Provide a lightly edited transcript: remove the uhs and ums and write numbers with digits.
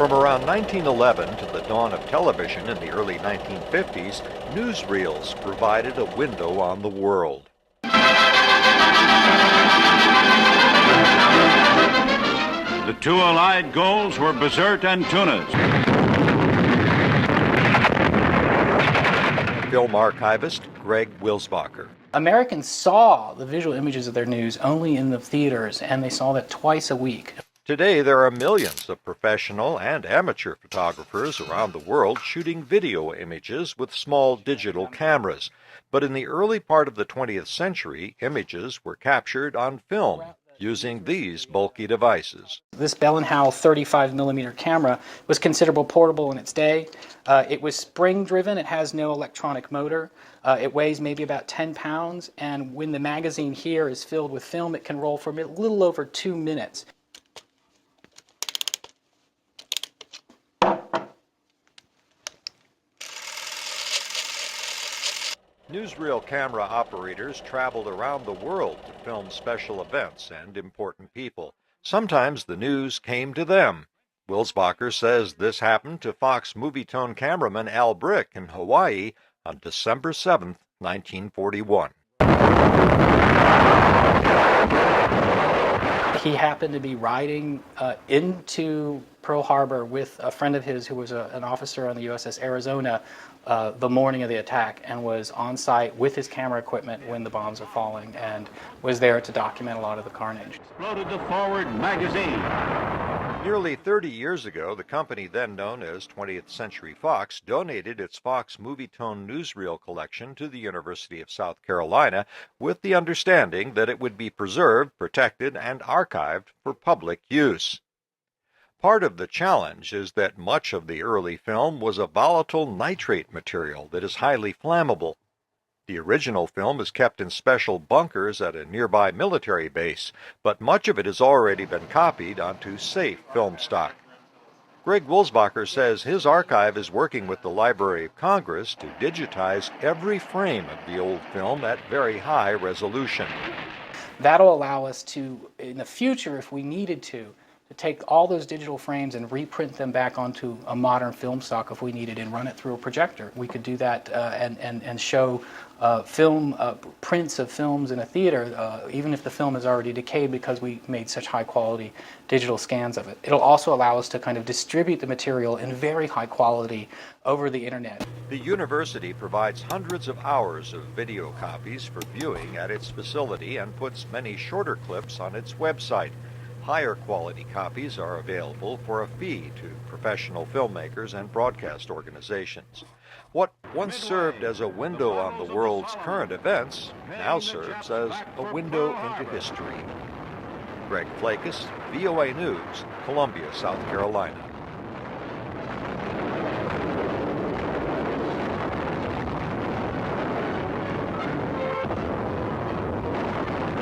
From around 1911 to the dawn of television in the early 1950s, newsreels provided a window on the world. The two allied goals were Bizerte and Tunis. Film archivist Greg Wilsbacher. Americans saw the visual images of their news only in the theaters, and they saw that twice a week. Today, there are millions of professional and amateur photographers around the world shooting video images with small digital cameras. But in the early part of the 20th century, images were captured on film using these bulky devices. This Bell & Howell 35mm camera was considerably portable in its day. It was spring-driven. It has no electronic motor. It weighs maybe about 10 pounds, and when the magazine here is filled with film, it can roll for a little over 2 minutes. Newsreel camera operators traveled around the world to film special events and important people. Sometimes the news came to them. Wilsbacher says this happened to Fox Movietone cameraman Al Brick in Hawaii on December 7, 1941. He happened to be riding into Pearl Harbor with a friend of his who was an officer on the USS Arizona the morning of the attack, and was on site with his camera equipment when the bombs were falling, and was there to document a lot of the carnage. Exploded the forward magazine. Nearly 30 years ago, the company then known as 20th Century Fox donated its Fox Movietone newsreel collection to the University of South Carolina with the understanding that it would be preserved, protected, and archived for public use. Part of the challenge is that much of the early film was a volatile nitrate material that is highly flammable. The original film is kept in special bunkers at a nearby military base, but much of it has already been copied onto safe film stock. Greg Wilsbacher says his archive is working with the Library of Congress to digitize every frame of the old film at very high resolution. That'll allow us to, in the future, if we needed to take all those digital frames and reprint them back onto a modern film stock if we needed and run it through a projector. We could do that and show film prints of films in a theater, even if the film is already decayed, because we made such high quality digital scans of it. It'll also allow us to kind of distribute the material in very high quality over the internet. The university provides hundreds of hours of video copies for viewing at its facility and puts many shorter clips on its website. Higher quality copies are available for a fee to professional filmmakers and broadcast organizations. What once served as a window on the world's current events now serves as a window into history. Greg Flakus, VOA News, Columbia, South Carolina.